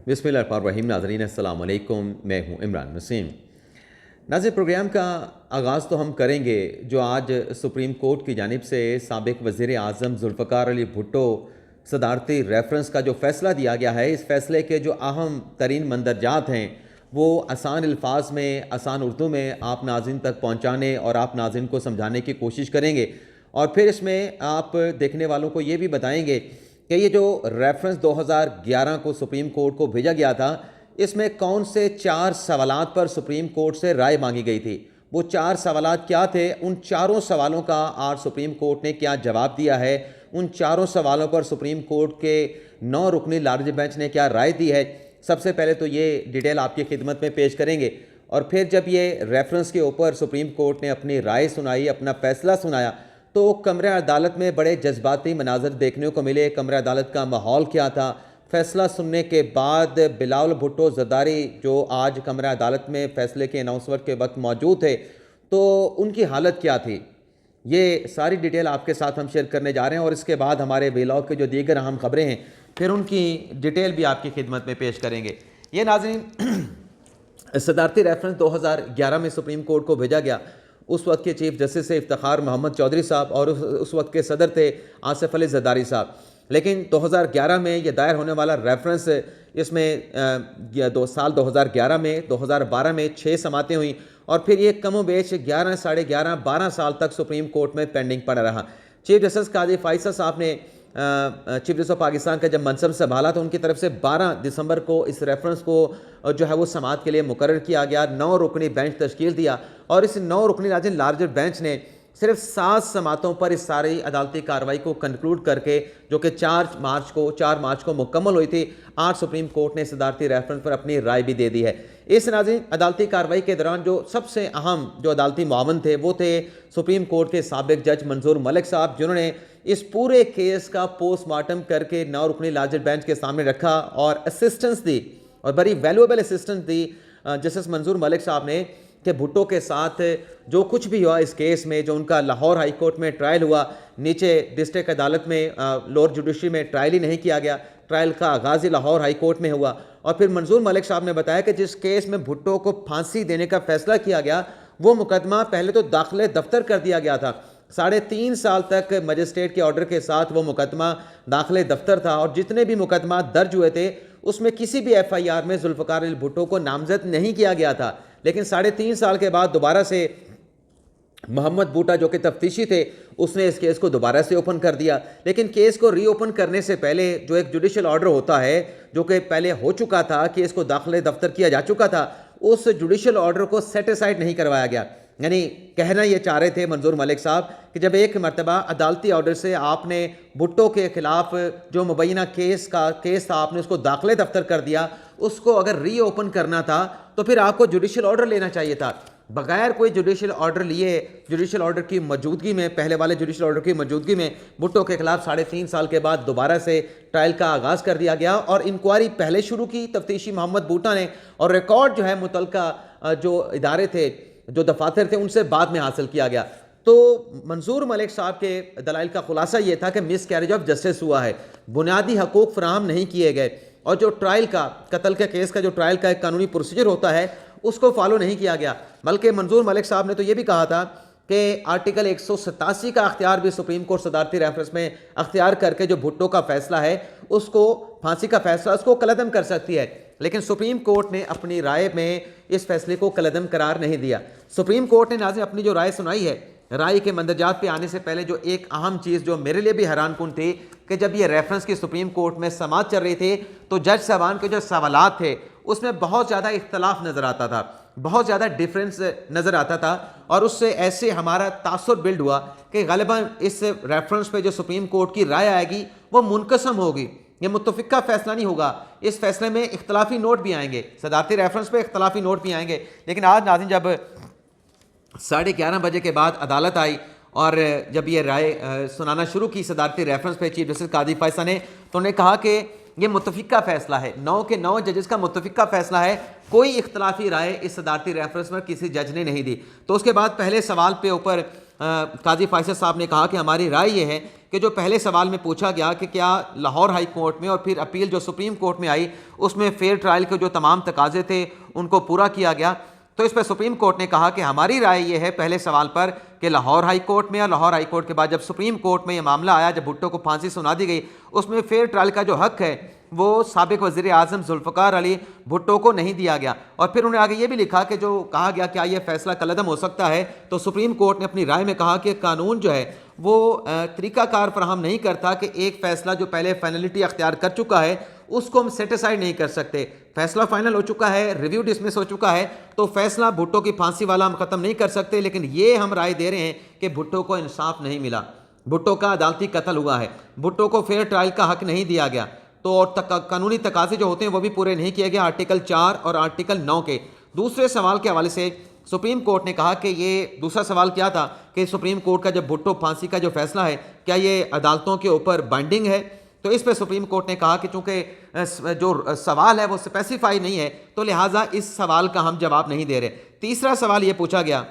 बिस्मिल्लाहिर्रहमानिर्रहीम। नाज़रीन अस्सलाम वालेकुम, मैं हूँ इमरान नसीम। नाज़रीन, प्रोग्राम का आगाज़ तो हम करेंगे जो आज सुप्रीम कोर्ट की जानिब से साबिक़ वज़ीर आज़म ज़ुल्फ़िकार अली भुट्टो सदारती रेफरेंस का जो फ़ैसला दिया गया है, इस फ़ैसले के जो अहम तरीन मंदरजात हैं वो आसान अल्फाज में, आसान उर्दू में आप नाज़रीन तक पहुँचाने और आप नाज़रीन को समझाने की कोशिश करेंगे। और फिर इसमें आप देखने वालों को ये भी बताएंगे कि ये जो रेफरेंस 2011 को सुप्रीम कोर्ट को भेजा गया था, इसमें कौन से 4 सवालात पर सुप्रीम कोर्ट से राय मांगी गई थी। वो 4 सवालात क्या थे, उन चारों सवालों का आज सुप्रीम कोर्ट ने क्या जवाब दिया है, उन चारों सवालों पर सुप्रीम कोर्ट के 9 रुकनी लार्ज बेंच ने क्या राय दी है। सबसे पहले तो ये डिटेल आपकी खिदमत में पेश करेंगे और फिर जब ये रेफरेंस के ऊपर सुप्रीम कोर्ट ने अपनी राय सुनाई, अपना फैसला सुनाया, तो कमरे अदालत में बड़े जज्बाती मनाजर देखने को मिले। कमरे अदालत का माहौल क्या था। फैसला सुनने के बाद बिलावल भुट्टो ज़रदारी जो आज कमरा अदालत में फ़ैसले के अनाउंसमेंट के वक्त मौजूद थे, तो उनकी हालत क्या थी, ये सारी डिटेल आपके साथ हम शेयर करने जा रहे हैं। और इसके बाद हमारे व्लॉग के जो दीगर अहम खबरें हैं फिर उनकी डिटेल भी आपकी खिदमत में पेश करेंगे। ये नाज़रीन सदारती रेफरेंस 2011 में सुप्रीम कोर्ट को भेजा गया। उस वक्त के चीफ जस्टिस से इफ्तिखार मोहम्मद चौधरी साहब और उस वक्त के सदर थे आसिफ अली ज़रदारी साहब। लेकिन 2011 में ये दायर होने वाला रेफरेंस, इसमें साल 2011 में 2012 में 6 समातें हुई और फिर ये कमो बेश 11, साढ़े 11, 12 साल तक सुप्रीम कोर्ट में पेंडिंग पड़ा रहा। चीफ जस्टिस काजी फायसल साहब ने चीफ जस्टिस ऑफ पाकिस्तान का जब मनसब संभाला तो उनकी तरफ से 12 दिसंबर को इस रेफरेंस को जो है वो समाअत के लिए मुकर्रर किया गया। 9 रुकनी बेंच तश्कील दिया और इस 9 रुकनी लार्जर बेंच ने सिर्फ 7 समातों पर इस सारी अदालती कार्रवाई को कंक्लूड करके, जो कि 4 मार्च को मुकम्मल हुई थी, आज सुप्रीम कोर्ट ने सदारती रेफरेंस पर अपनी राय भी दे दी है। इस नाज़रीन अदालती कार्रवाई के दौरान जो सबसे अहम जो अदालती मुआवन थे वो थे सुप्रीम कोर्ट के साबिक जज मंजूर मलिक साहब, जिन्होंने इस पूरे केस का पोस्टमार्टम करके 9 रुकनी लार्जर बेंच के सामने रखा और असिस्टेंस दी और बड़ी वैल्यूएबल असिस्टेंस दी जस्टिस मंजूर मलिक साहब ने कि भुट्टो के साथ जो कुछ भी हुआ इस केस में, जो उनका लाहौर हाई कोर्ट में ट्रायल हुआ, नीचे डिस्ट्रिक्ट अदालत में लोअर जुडिशरी में ट्रायल ही नहीं किया गया, ट्रायल का आगाज़ ही लाहौर हाई कोर्ट में हुआ। और फिर मंजूर मलिक साहब ने बताया कि जिस केस में भुट्टो को फांसी देने का फैसला किया गया वो मुकदमा पहले तो दाखिले दफ्तर कर दिया गया था। 3.5 साल तक मजिस्ट्रेट के ऑर्डर के साथ वो मुकदमा दाखिले दफ्तर था और जितने भी मुकदमा दर्ज हुए थे उसमें किसी भी FIR में ज़ुल्फ़िकार अली भुट्टो को नामजद नहीं किया गया था। लेकिन 3.5 साल के बाद दोबारा से मोहम्मद बूटा जो कि तफ्तीशी थे, उसने इस केस को दोबारा से ओपन कर दिया। लेकिन केस को रीओपन करने से पहले जो एक जुडिशल ऑर्डर होता है, जो कि पहले हो चुका था, केस को दाखिले दफ्तर किया जा चुका था, उस जुडिशल ऑर्डर को सेटिसाइड नहीं करवाया गया। यानी कहना ये चाह रहे थे मंजूर मलिक साहब कि जब एक मरतबा अदालती ऑर्डर से आपने भुट्टो के खिलाफ जो मुबैना केस था आपने उसको दाखिले दफ्तर कर दिया, उसको अगर रीओपन करना था तो फिर आपको जुडिशल ऑर्डर लेना चाहिए था। बगैर कोई जुडिशल ऑर्डर लिए, जुडिशल ऑर्डर की मौजूदगी में, पहले वाले जुडिशल ऑर्डर की मौजूदगी में भुट्टो के खिलाफ 3.5 साल के बाद दोबारा से ट्रायल का आगाज़ कर दिया गया और इंक्वायरी पहले शुरू की तफ्तीशी मोहम्मद बूटा ने और रिकॉर्ड जो है मुतलका जो इदारे थे, जो दफातर थे, उनसे बाद में हासिल किया गया। तो मंजूर मलिक साहब के दलाइल का खुलासा ये था कि मिस कैरेज ऑफ जस्टिस हुआ है, बुनियादी हकूक़ फराहम नहीं किए गए और जो ट्रायल का, कत्ल के केस का जो ट्रायल का एक कानूनी प्रोसीजर होता है उसको फॉलो नहीं किया गया। बल्कि मंजूर मलिक साहब ने तो ये भी कहा था कि आर्टिकल 187 का अख्तियार भी सुप्रीम कोर्ट सदारती रेफरेंस में अख्तियार करके जो भुट्टो का फैसला है उसको, फांसी का फैसला, उसको कलअदम कर सकती है। लेकिन सुप्रीम कोर्ट ने अपनी राय में इस फैसले को कलअदम करार नहीं दिया। सुप्रीम कोर्ट ने नाज़रीन अपनी जो राय सुनाई है, राय के मंदरजात पे आने से पहले जो एक अहम चीज़ जो मेरे लिए भी हैरानकुन थी कि जब ये रेफरेंस की सुप्रीम कोर्ट में समाअत चल रही थी तो जज साहबान के जो सवालात थे उसमें बहुत ज़्यादा इख्तलाफ नज़र आता था, बहुत ज़्यादा डिफरेंस नज़र आता था और उससे ऐसे हमारा तासुर बिल्ड हुआ कि ग़ालिबन इस रेफरेंस पे जो सुप्रीम कोर्ट की राय आएगी वो मुनक़सम होगी, ये मुत्तफ़िक़ा फ़ैसला नहीं होगा। इस फैसले में इख्तलाफी नोट भी आएंगे, सदारती रेफरेंस पे इख्तलाफी नोट भी आएंगे। लेकिन आज नाज़रीन जब 11:30 बजे के बाद अदालत आई और जब ये राय सुनाना शुरू की सदारती रेफरेंस पे चीफ जस्टिस काजी फायसल ने, तो उन्होंने कहा कि ये मुत्तफ़िक़ा फ़ैसला है, 9 के 9 जजेस का मुत्तफ़िक़ा फ़ैसला है, कोई इख्तलाफी राय इस सदारती रेफरेंस पर किसी जज ने नहीं दी। तो उसके बाद पहले सवाल पे ऊपर काजी फायसल साहब ने कहा कि हमारी राय ये है कि जो पहले सवाल में पूछा गया कि क्या लाहौर हाई कोर्ट में और फिर अपील जो सुप्रीम कोर्ट में आई उसमें फेयर ट्रायल के जो तमाम तकाजे थे उनको पूरा किया गया। तो इस पर सुप्रीम कोर्ट ने कहा कि हमारी राय ये है पहले सवाल पर कि लाहौर हाई कोर्ट में और लाहौर हाई कोर्ट के बाद जब सुप्रीम कोर्ट में ये मामला आया, जब भुट्टो को फांसी सुना दी गई, उसमें फेयर ट्रायल का जो हक है वो साबिक वज़ीर आज़म जुल्फ़िकार अली भुट्टो को नहीं दिया गया। और फिर उन्हें आगे ये भी लिखा कि जो कहा गया क्या ये फैसला कलअदम हो सकता है, तो सुप्रीम कोर्ट ने अपनी राय में कहा कि कानून जो है वो तरीक़ाकार फराहम नहीं करता कि एक फ़ैसला जो पहले फाइनलिटी अख्तियार कर चुका है उसको हम सेटिसाइड नहीं कर सकते। फैसला फाइनल हो चुका है, रिव्यू डिसमिस हो चुका है, तो फैसला भुट्टो की फांसी वाला हम ख़त्म नहीं कर सकते, लेकिन ये हम राय दे रहे हैं कि भुट्टो को इंसाफ नहीं मिला, भुट्टो का अदालती कत्ल हुआ है, भुट्टो को फेयर ट्रायल का हक नहीं दिया गया। तो और कानूनी तकाजे जो होते हैं वो भी पूरे नहीं किए गए आर्टिकल 4 और आर्टिकल 9 के। दूसरे सवाल के हवाले से सुप्रीम कोर्ट ने कहा कि ये दूसरा सवाल क्या था कि सुप्रीम कोर्ट का जब भुट्टो फांसी का जो फैसला है क्या ये अदालतों के ऊपर बाइंडिंग है, तो इस पर सुप्रीम कोर्ट ने कहा कि चूंकि जो सवाल है वो स्पेसिफाई नहीं है तो लिहाजा इस सवाल का हम जवाब नहीं दे रहे। तीसरा सवाल ये पूछा गया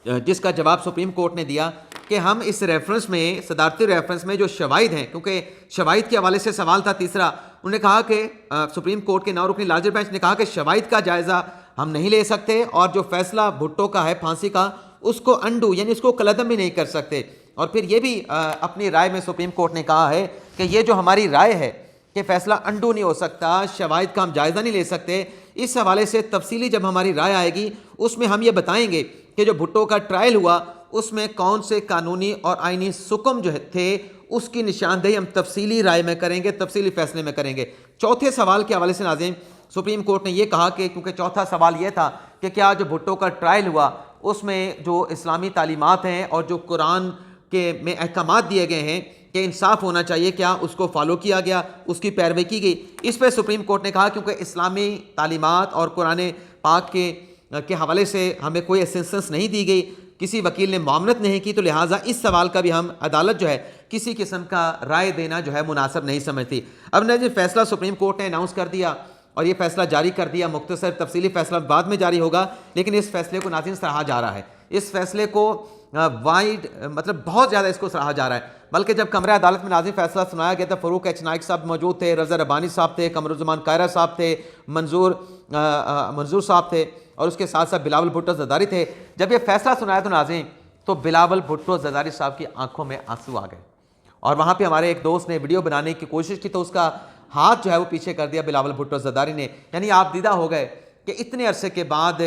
जिसका जवाब सुप्रीम कोर्ट ने दिया कि हम इस रेफरेंस में, सदारती रेफरेंस में जो शवाहिद हैं, क्योंकि शवाहिद के हवाले से सवाल था तीसरा, उन्होंने कहा कि सुप्रीम कोर्ट के 9 रुकनी लार्जर बेंच ने कहा कि शवाहिद का जायज़ा हम नहीं ले सकते और जो फैसला भुट्टो का है फांसी का उसको अंडू यानी उसको कलअदम भी नहीं कर सकते। और फिर ये भी अपनी राय में सुप्रीम कोर्ट ने कहा है कि ये जो हमारी राय है कि फैसला अंडू नहीं हो सकता, शवाहिद का हम जायज़ा नहीं ले सकते, इस हवाले से तफसीली जब हमारी राय आएगी उसमें हम ये बताएंगे कि जो भुट्टो का ट्रायल हुआ उसमें कौन से कानूनी और आइनी सुकम जो थे उसकी निशानदेही हम तफसीली राय में करेंगे, तफसीली फैसले में करेंगे। चौथे सवाल के हवाले से नाज़रीन सुप्रीम कोर्ट ने यह कहा कि क्योंकि चौथा सवाल यह था कि क्या जो भुट्टो का ट्रायल हुआ उसमें जो इस्लामी तालीमात हैं और जो कुरान के में अहकामात दिए गए हैं कि इंसाफ होना चाहिए, क्या उसको फॉलो किया गया, उसकी पैरवी की गई। इस पर सुप्रीम कोर्ट ने कहा क्योंकि इस्लामी तालीमात और कुरान पाक के हवाले से हमें कोई असिस्टेंस नहीं दी गई, किसी वकील ने मामलत नहीं की, तो लिहाजा इस सवाल का भी हम अदालत जो है किसी किस्म का राय देना जो है मुनासिब नहीं समझती। अब न फैसला सुप्रीम कोर्ट ने अनाउंस कर दिया और ये फैसला जारी कर दिया, मुख्तसर तफसीली फैसला बाद में जारी होगा, लेकिन इस फैसले को नाज़रीन सराहा जा रहा है, इस फैसले को वाइड मतलब बहुत ज़्यादा इसको सराहा जा रहा है। बल्कि जब कमरा अदालत में नाज़रीन फैसला सुनाया गया था, फ़रूक एच नाइक साहब मौजूद थे, रज़ा रब्बानी साहब थे, कमरुज़्ज़मान कायरा साहब थे, मंजूर साहब थे और उसके साथ साथ बिलावल भुट्टो ज़रदारी थे। जब ये फैसला सुनाया तो नाज़रीन तो बिलावल भुट्टो ज़रदारी साहब की आंखों में आंसू आ गए और वहाँ पे हमारे एक दोस्त ने वीडियो बनाने की कोशिश की तो उसका हाथ जो है वो पीछे कर दिया बिलावल भुट्टो ज़रदारी ने। यानी आप दीदा हो गए कि इतने अरसे के बाद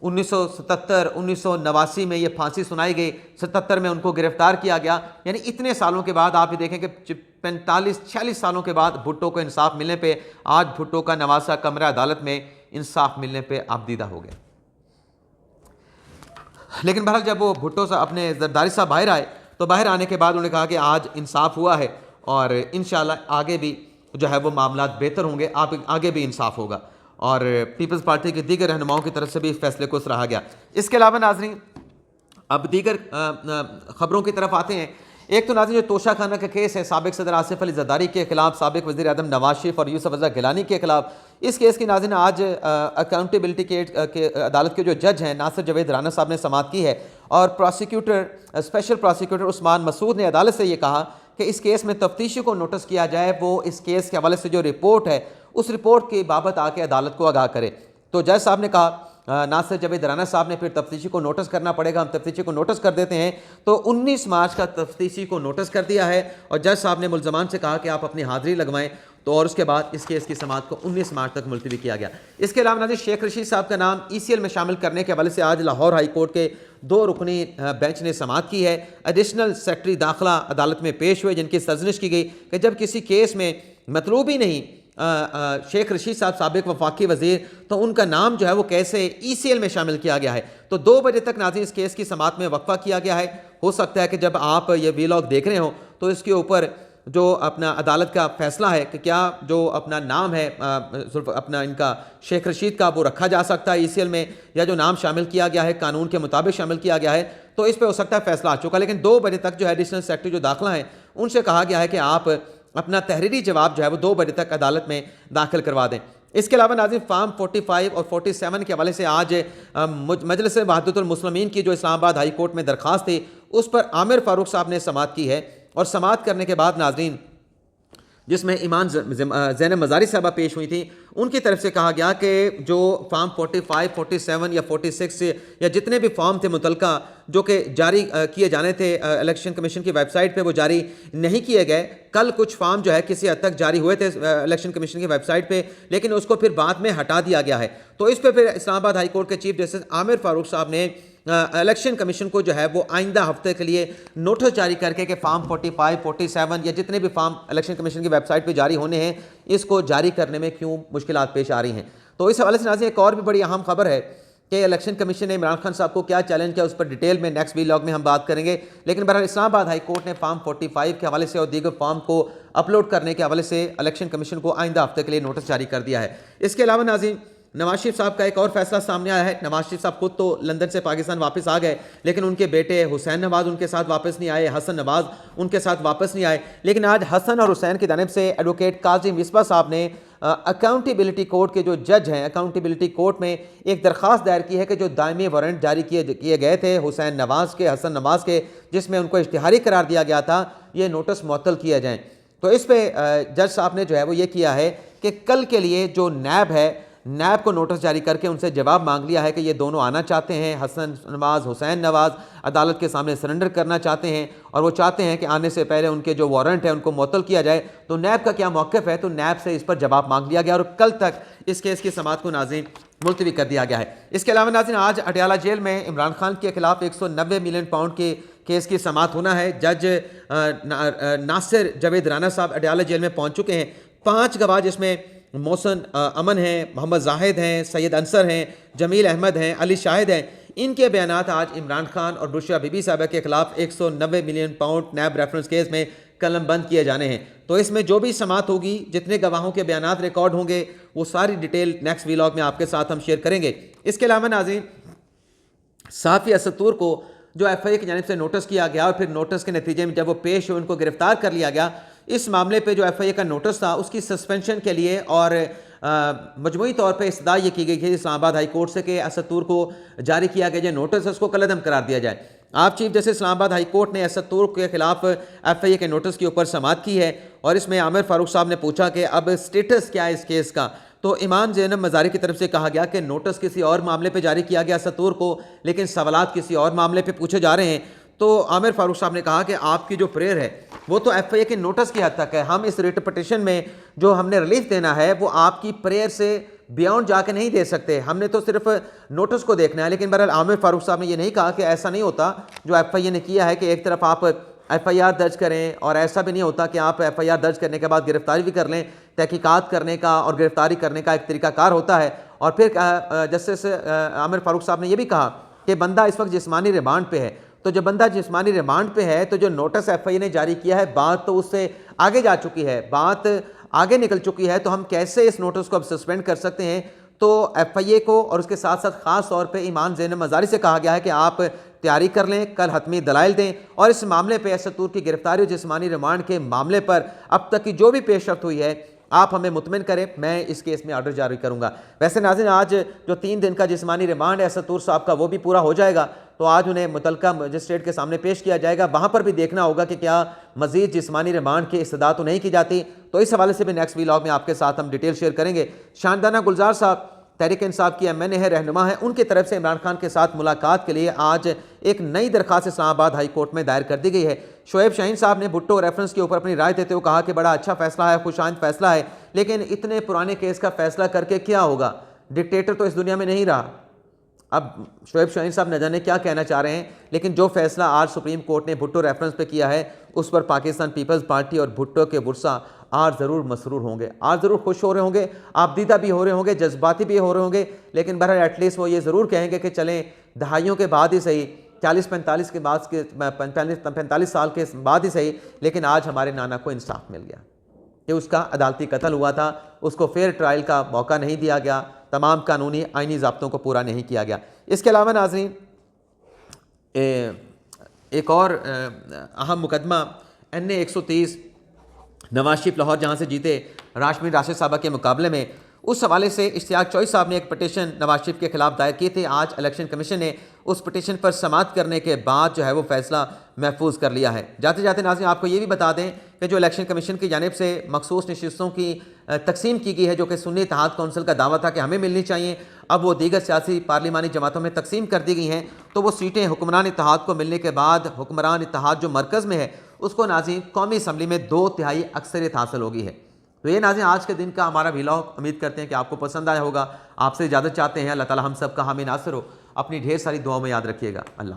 1977 1989 में ये फांसी सुनाई गई, 77 में उनको गिरफ्तार किया गया, यानी इतने सालों के बाद आप ये देखें कि 45-46 सालों के बाद भुट्टो को इंसाफ मिलने पे आज भुट्टो का नवासा कमरा अदालत में इंसाफ मिलने पे आप दीदा हो गए। लेकिन बहरहाल जब वो भुट्टो साहब अपने ज़रदारी साहब बाहर आए तो बाहर आने के बाद उन्होंने कहा कि आज इंसाफ हुआ है और इंशाल्लाह आगे भी जो है वो मामलात बेहतर होंगे, आप आगे भी इंसाफ होगा और पीपल्स पार्टी के दीगर रहनुमाओं की तरफ से भी इस फैसले को सराहा गया। इसके अलावा नाज़रीन अब दीगर ख़बरों की तरफ आते हैं। एक तो नाज़रीन जो तोशा खाना का केस है साबिक सदर आसिफ अली ज़रदारी के खिलाफ, साबिक वज़ीर आज़म नवाज शरीफ और यूसुफ रज़ा गिलानी के खिलाफ, इस केस की नाज़रीन आज अकाउंटेबिलिटी के अदालत के जो जज हैं नासिर जवेद राना साहब ने समाअत की है और prosecutor special prosecutor Usman Masood ने अदालत से ये कहा कि इस केस में तफ्तीशी को नोटिस किया जाए, वो इस केस के हवाले से जो रिपोर्ट है उस रिपोर्ट की बाबत आके अदालत को आगाह करे। तो जज साहब ने कहा नासिर जवेद राना साहब ने फिर तफ्तीशी को नोटिस करना पड़ेगा, हम तफ्तीशी को नोटिस कर देते हैं। तो 19 मार्च का तफ्तीशी को नोटिस कर दिया है और जज साहब ने मुल्ज़मान से कहा कि आप अपनी हाज़िरी लगवाएं, तो और उसके बाद इस केस की समाअत को 19 मार्च तक मुलतवी किया गया। इसके अलावा नाज़रीन शेख रशीद साहब का नाम ECL में शामिल करने के हवाले से आज लाहौर हाई कोर्ट के 2 रुकनी बेंच ने समाअत की है। एडिशनल सेक्रेटरी दाखिला अदालत में पेश हुए जिनकी सरजनिश की गई कि जब किसी केस में मतलूब ही नहीं शेख रशीद साहब साबिक वफाकी वज़ीर, तो उनका नाम जो है वो कैसे ECL में शामिल किया गया है। तो 2 बजे तक नाज़रीन इस केस की समाअत में वक्फा किया गया है। हो सकता है कि जब आप ये वीलॉग देख रहे हो तो इसके ऊपर जो अपना अदालत का फैसला है कि क्या जो अपना नाम है अपना इनका शेख रशीद का वो रखा जा सकता है ECL में, या जो नाम शामिल किया गया है कानून के मुताबिक शामिल किया गया है, तो इस पर हो सकता है फैसला आ चुका। लेकिन 2 बजे तक जो है एडिशनल सेक्रेटरी जो दाखिला है उनसे कहा गया है कि आप अपना तहरीरी जवाब जो है वो 2 बजे तक अदालत में दाखिल करवा दें। इसके अलावा नाज़रीन फार्म 45 और 47 के हवाले से आज मजलिस वहदतुल मुस्लिमीन की जो इस्लामाबाद हाई कोर्ट में दरख्वास्त थी उस पर आमिर फारूक साहब ने समाअत की है और समाअत करने के बाद नाज़रीन जिसमें ईमान ज़ैनब मज़ारी साहबा पेश हुई थी, उनकी तरफ से कहा गया कि जो फॉर्म 45, 47 या 46 या जितने भी फॉर्म थे मुतलका जो कि जारी किए जाने थे इलेक्शन कमीशन की वेबसाइट पे, वो जारी नहीं किए गए। कल कुछ फॉर्म जो है किसी हद तक जारी हुए थे इलेक्शन कमीशन की वेबसाइट पे, लेकिन उसको फिर बाद में हटा दिया गया है। तो इस पर फिर इस्लामाबाद हाई कोर्ट के चीफ जस्टिस आमिर फारूक साहब ने इलेक्शन कमीशन को जो है वो आइंदा हफ्ते के लिए नोटिस जारी करके कि फॉर्म 45, 47 या जितने भी फॉर्म इलेक्शन कमीशन की वेबसाइट पे जारी होने हैं, इसको जारी करने में क्यों मुश्किलात पेश आ रही हैं। तो इस हवाले से नाज़रीन एक और भी बड़ी अहम खबर है कि इलेक्शन कमीशन ने इमरान खान साहब को क्या चैलेंज किया, उस पर डिटेल में नेक्स्ट व्लॉग में हम बात करेंगे। लेकिन बहरहाल इस्लामाबाद हाई कोर्ट ने फॉर्म 45 के हवाले से और दीगर फॉर्म को अपलोड करने के हवाले से इलेक्शन कमीशन को आइंदा हफ्ते के लिए नोटिस जारी कर दिया है। इसके अलावा नाज़रीन नवाज शरीफ साहब का एक और फैसला सामने आया है। नवाज शरीफ साहब खुद तो लंदन से पाकिस्तान वापस आ गए, लेकिन उनके बेटे हुसैन नवाज उनके साथ वापस नहीं आए, हसन नवाज उनके साथ वापस नहीं आए। लेकिन आज हसन और हुसैन की जानिब से एडवोकेट काजी मिसबा साहब ने अकाउंटेबिलिटी कोर्ट के जो जज हैं, अकाउंटेबिलिटी कोर्ट में एक दरख्वास्त दायर की है कि जो दायमी वारंट जारी किए गए थे हुसैन नवाज के, हसन नवाज के, जिसमें उनको इश्तिहारी करार दिया गया था, ये नोटिस मुअत्तल किया जाए। तो इस पर जज साहब ने जो है वो ये किया है कि कल के लिए जो नैब है, नैब को नोटिस जारी करके उनसे जवाब मांग लिया है कि ये दोनों आना चाहते हैं। हसन नवाज, हुसैन नवाज अदालत के सामने सरेंडर करना चाहते हैं और वो चाहते हैं कि आने से पहले उनके जो वारंट है उनको मुअत्तल किया जाए। तो नैब का क्या मौक़िफ़ है, तो नैब से इस पर जवाब मांग लिया गया और कल तक इस केस की समाअत को नाज़रीन मुलतवी कर दिया गया है। इसके अलावा नाज़रीन आज अडयाला जेल में इमरान खान के खिलाफ 190 मिलियन पाउंड के केस की समाअत होना है। जज नासिर जावेद राना साहब अडयाला जेल में पहुँच चुके हैं। 5 गवाह जिसमें मोहसन अमन हैं, मोहम्मद जाहिद हैं, सैयद अंसर हैं, जमील अहमद हैं, अली शाहिद हैं, इनके बयानात आज इमरान खान और बुशरा बीबी साहबा के खिलाफ 190 मिलियन पाउंड नैब रेफरेंस केस में कलम बंद किए जाने हैं। तो इसमें जो भी समाअत होगी, जितने गवाहों के बयानात रिकॉर्ड होंगे, वो सारी डिटेल नेक्स्ट व्लॉग में आपके साथ हम शेयर करेंगे। इसके अलावा नाज़रीन साफ़ी असतूर को जो FIA की जानिब से नोटिस किया गया और फिर नोटिस के नतीजे में जब वो पेश हुए उनको गिरफ्तार कर लिया गया। इस मामले पे जो FIA का नोटिस था उसकी सस्पेंशन के लिए और मजमूई तौर पे इस्तदा ये की गई थी इस्लामाबाद हाई कोर्ट से कि असतूर को जारी किया गया जो नोटिस है उसको कलअदम करार दिया जाए। आप chief justice Islamabad high court ने असतूर के खिलाफ FIA के नोटिस के ऊपर समाअत की है और इसमें आमिर फारूक साहब ने पूछा कि अब स्टेटस क्या है इस केस का। तो ईमान ज़ैनब मज़ारी की तरफ से कहा गया कि नोटिस किसी और मामले पे जारी किया गया असतूर को, लेकिन सवालात किसी और मामले पे पूछे जा रहे हैं। तो आमिर फारूक साहब ने कहा कि आपकी जो प्रेयर है वो तो FIA के नोटिस की हद तक है, हम इस रिट पिटीशन में जो हमने रिलीफ देना है वो आपकी प्रेयर से बियॉन्ड जाके नहीं दे सकते, हमने तो सिर्फ नोटिस को देखना है। लेकिन बहरहाल आमिर फारूक साहब ने ये नहीं कहा कि ऐसा नहीं होता जो FIA ने किया है कि एक तरफ आप FIR दर्ज करें और ऐसा भी नहीं होता कि आप FIR दर्ज करने के बाद गिरफ्तारी भी कर लें। तहकीकात करने का और गिरफ्तारी करने का एक तरीकाकार होता है। और फिर जस्टिस आमिर फारूक साहब ने यह भी कहा कि बंदा इस वक्त जिस्मानी रिमांड पे है, तो जब बंदा जिस्मानी रिमांड पे है तो जो नोटिस FIA ने जारी किया है बात तो उससे आगे जा चुकी है, बात आगे निकल चुकी है, तो हम कैसे इस नोटिस को अब सस्पेंड कर सकते हैं। तो FIA को और उसके साथ साथ ख़ास तौर पे ईमान ज़ैनब मज़ारी से कहा गया है कि आप तैयारी कर लें, कल हतमी दलाइल दें और इस मामले पे असतूर की गिरफ्तारी और जिस्मानी रिमांड के मामले पर अब तक की जो भी पेशरफ्त हुई है आप हमें मुतमिन करें, मैं इस केस में ऑर्डर जारी करूंगा। वैसे नाज़रीन आज जो 3 दिन का जिस्मानी रिमांड है असतूर साहब का वो भी पूरा हो जाएगा, तो आज उन्हें मुतलका मजिस्ट्रेट के सामने पेश किया जाएगा। वहाँ पर भी देखना होगा कि क्या मज़ीद जिस्मानी रिमांड की इस्तदा तो नहीं की जाती। तो इस हवाले से भी नेक्स्ट व्लॉग में आपके साथ हम डिटेल शेयर करेंगे। शानदाना गुलजार साहब तहरीक इंसाफ की MNA है, रहनुमा है, उनकी तरफ से इमरान खान के साथ मुलाकात के लिए आज एक नई दरख्वास्त इस्लामाबाद हाई कोर्ट में दायर कर दी गई है। शोएब शाहीन साहब ने भुट्टो रेफरेंस के ऊपर अपनी राय देते हुए कहा कि बड़ा अच्छा फैसला है, खुशाइंद फैसला है, लेकिन इतने पुराने केस का फैसला करके क्या होगा, डिक्टेटर तो इस दुनिया में नहीं रहा। अब शोएब शाहीन साहब न जाने क्या कहना चाह रहे हैं, लेकिन जो फैसला आज सुप्रीम कोर्ट ने भुट्टो रेफरेंस पे किया है उस पर पाकिस्तान पीपल्स पार्टी और भुट्टो के बुरसा आज ज़रूर मसरूर होंगे, आज ज़रूर खुश हो रहे होंगे, आपदीदा भी हो रहे होंगे, जज्बाती भी हो रहे होंगे। लेकिन बहरहाल एटलीस्ट वो ये ज़रूर कहेंगे कि चलें दहाइयों के बाद ही सही, 40-45 के बाद के 45 साल के बाद ही सही, लेकिन आज हमारे नाना को इंसाफ मिल गया कि उसका अदालती कत्ल हुआ था, उसको फेयर ट्रायल का मौका नहीं दिया गया, तमाम कानूनी आइनी ज़ाब्तों को पूरा नहीं किया गया। इसके अलावा नाज़रीन एक और अहम मुकदमा NA 130 नवाज शरीफ लाहौर जहाँ से जीते राशमीन राशिद साहबा के मुकाबले में, उस हवाले से इश्तियाक चौधरी साहब ने एक पटिशन नवाज शरीफ के खिलाफ दायर की थी। आज इलेक्शन कमीशन ने उस पटिशन पर समाअत करने के बाद जो है वो फैसला महफूज कर लिया है। जाते जाते नाज़रीन आपको ये भी बता दें कि जो इलेक्शन कमीशन की जानिब से मखसूस नशिस्तों की तकसीम की गई है, जो कि सुन्नी इत्तेहाद कौंसिल का दावा था कि हमें मिलनी चाहिए, अब वो दीगर सियासी पार्लिमानी जमातों में तकसीम कर दी गई हैं। तो वो सीटें हुक्मरान इत्तेहाद को मिलने के बाद हुक्मरान इत्तेहाद जो मरकज़ में है उसको नाज़रीन कौमी असम्बली में 2/3 अक्सरियत हासिल होगी है। तो ये नाज़रीन आज के दिन का हमारा व्लॉग, उम्मीद करते हैं कि आपको पसंद आया होगा। आपसे इजाज़त चाहते हैं। अल्लाह ताला हम सब का हामी नासिर हो। अपनी ढेर सारी दुआओं में याद रखिएगा। अल्लाह।